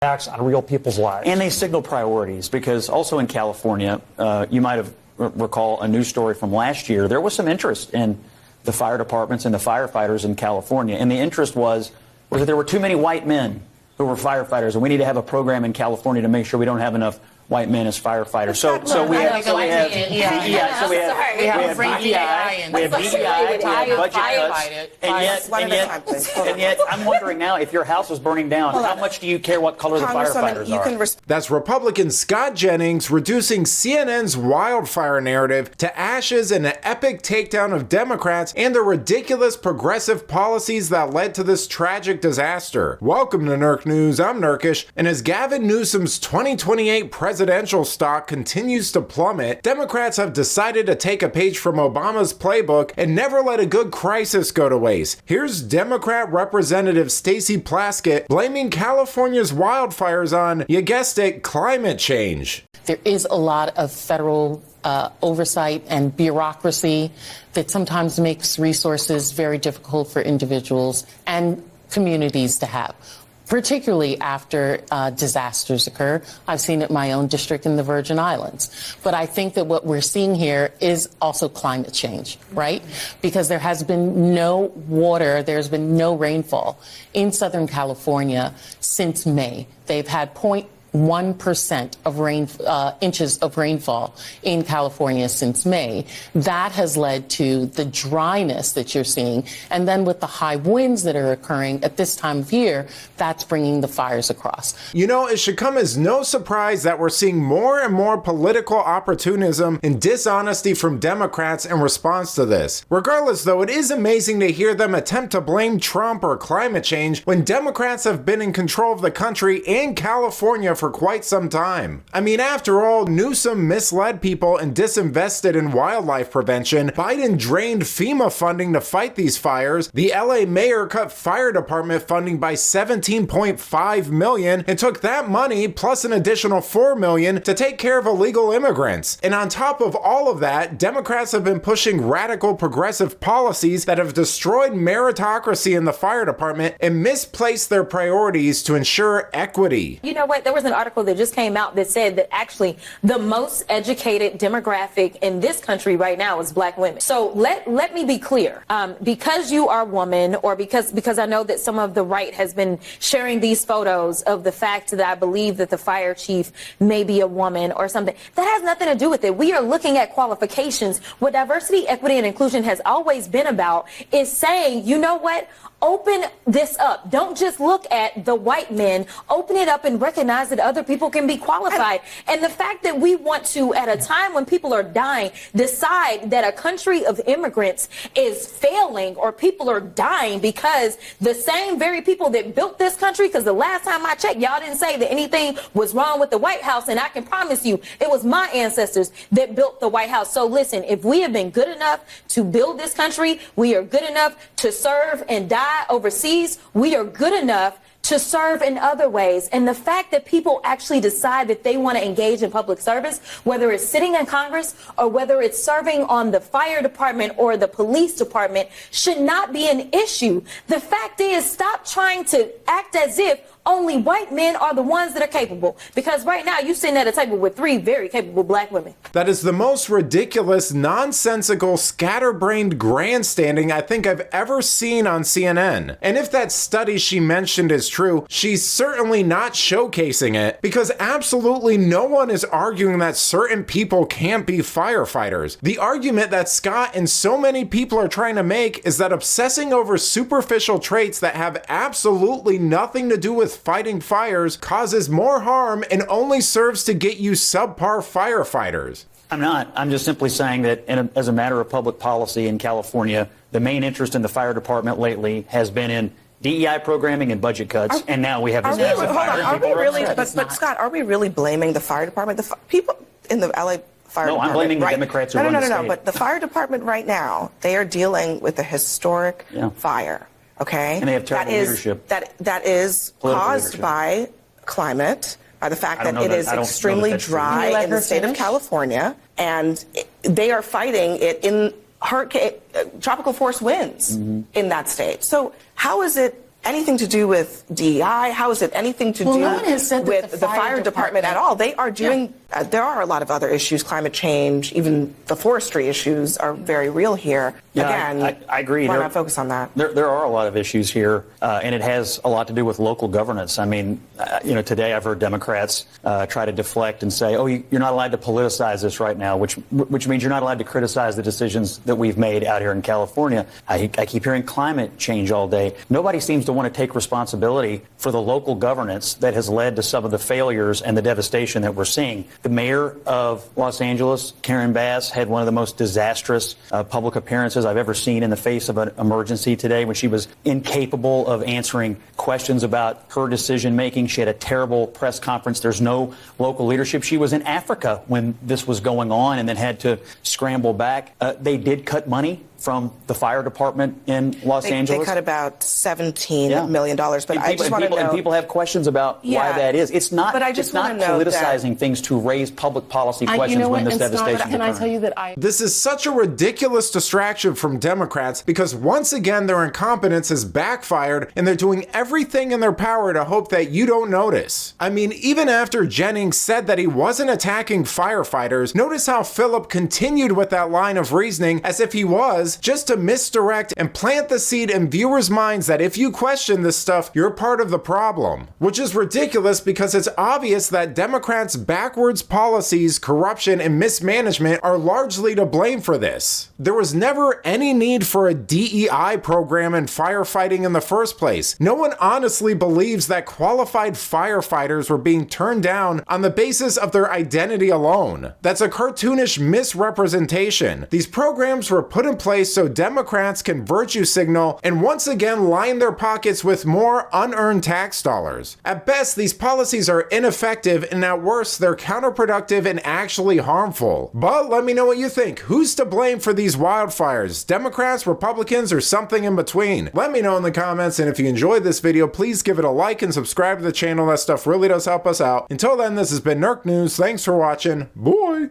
on real people's lives. And they signal priorities, because also in California, you might have recall a news story from last year. There was some interest in the fire departments and the firefighters in California. And the interest was that there were too many white men who were firefighters, and we need to have a program in California to make sure we don't have enough white men as firefighters. So we have DEI, we have budget cuts, and yet I'm wondering now, if your house is burning down, how much do you care what color the firefighters are? That's Republican Scott Jennings reducing CNN's wildfire narrative to ashes in an epic takedown of Democrats and the ridiculous progressive policies that led to this tragic disaster. Welcome to Nerk News. I'm Nerkish, and as Gavin Newsom's 2028 presidential stock continues to plummet, Democrats have decided to take a page from Obama's playbook and never let a good crisis go to waste. Here's Democrat Representative Stacey Plaskett blaming California's wildfires on, you guessed it, climate change. There is a lot of federal oversight and bureaucracy that sometimes makes resources very difficult for individuals and communities to have, particularly after disasters occur. I've seen it in my own district in the Virgin Islands. But I think that what we're seeing here is also climate change, right? Because there has been no water, there's been no rainfall in Southern California since May. They've had 0.1% of inches of rainfall in California since May. That has led to the dryness that you're seeing. And then with the high winds that are occurring at this time of year, that's bringing the fires across. You know, it should come as no surprise that we're seeing more and more political opportunism and dishonesty from Democrats in response to this. Regardless, though, it is amazing to hear them attempt to blame Trump or climate change when Democrats have been in control of the country and California for quite some time. I mean, after all, Newsom misled people and disinvested in wildlife prevention. Biden drained FEMA funding to fight these fires. The LA mayor cut fire department funding by $17.5 million and took that money plus an additional $4 million to take care of illegal immigrants. And on top of all of that, Democrats have been pushing radical progressive policies that have destroyed meritocracy in the fire department and misplaced their priorities to ensure equity. You know what? There was an article that just came out that said that actually the most educated demographic in this country right now is black women. So let me be clear. Because you are a woman, or because I know that some of the right has been sharing these photos of the fact that I believe that the fire chief may be a woman or something, that has nothing to do with it. We are looking at qualifications. What diversity, equity, and inclusion has always been about is saying, you know what? Open this up. Don't just look at the white men. Open it up and recognize that other people can be qualified. And the fact that we want to, at a time when people are dying, decide that a country of immigrants is failing or people are dying because the same very people that built this country, because the last time I checked, y'all didn't say that anything was wrong with the White House. And I can promise you, it was my ancestors that built the White House. So listen, if we have been good enough to build this country, we are good enough to serve and die overseas, we are good enough to serve in other ways. And the fact that people actually decide that they want to engage in public service, whether it's sitting in Congress or whether it's serving on the fire department or the police department, should not be an issue. The fact is, stop trying to act as if only white men are the ones that are capable. Because right now, you're sitting at a table with 3 very capable black women. That is the most ridiculous, nonsensical, scatterbrained grandstanding I think I've ever seen on CNN. And if that study she mentioned is true, she's certainly not showcasing it, because absolutely no one is arguing that certain people can't be firefighters. The argument that Scott and so many people are trying to make is that obsessing over superficial traits that have absolutely nothing to do with fighting fires causes more harm and only serves to get you subpar firefighters. I'm not. I'm just simply saying that as a matter of public policy in California, the main interest in the fire department lately has been in DEI programming and budget cuts, and now we have this massive fire. Are we really, but Scott, are we really blaming the fire department? The people in the LA fire department. No, I'm blaming the Democrats who run the state. No, but the fire department right now, they are dealing with a historic fire. Okay, and they have terrible leadership. That is caused by climate, by the fact that it is extremely dry in the state of California, and they are fighting it in tropical force winds in that state. So how is it anything to do with DEI? How is it anything to do no one has said that with the fire department at all? They are doing, there are a lot of other issues, climate change, even the forestry issues are very real here. Yeah, Again, I agree. Why not focus on that? There are a lot of issues here, and it has a lot to do with local governance. I mean, today I've heard Democrats try to deflect and say, oh, you're not allowed to politicize this right now, which means you're not allowed to criticize the decisions that we've made out here in California. I keep hearing climate change all day. Nobody seems to want to take responsibility for the local governance that has led to some of the failures and the devastation that we're seeing. The mayor of Los Angeles, Karen Bass, had one of the most disastrous public appearances I've ever seen in the face of an emergency today, when she was incapable of answering questions about her decision making. She had a terrible press conference. There's no local leadership. She was in Africa when this was going on and then had to scramble back. They did cut money from the fire department in Los Angeles. They cut about $17 million. But I just want to know. And people have questions about why that is. It's not. But I just it's not politicizing things to raise public policy questions when this devastation. Can I tell you that This is such a ridiculous distraction from Democrats, because once again their incompetence has backfired and they're doing everything in their power to hope that you don't notice. I mean, even after Jennings said that he wasn't attacking firefighters, notice how Philip continued with that line of reasoning as if he was, just to misdirect and plant the seed in viewers' minds that if you question this stuff, you're part of the problem. Which is ridiculous, because it's obvious that Democrats' backwards policies, corruption, and mismanagement are largely to blame for this. There was never any need for a DEI program in firefighting in the first place. No one honestly believes that qualified firefighters were being turned down on the basis of their identity alone. That's a cartoonish misrepresentation. These programs were put in place so Democrats can virtue signal and once again line their pockets with more unearned tax dollars. At best, these policies are ineffective, and at worst, they're counterproductive and actually harmful. But let me know what you think. Who's to blame for these wildfires? Democrats, Republicans, or something in between? Let me know in the comments, and if you enjoyed this video, please give it a like and subscribe to the channel. That stuff really does help us out. Until then, this has been Nerk News. Thanks for watching. Bye!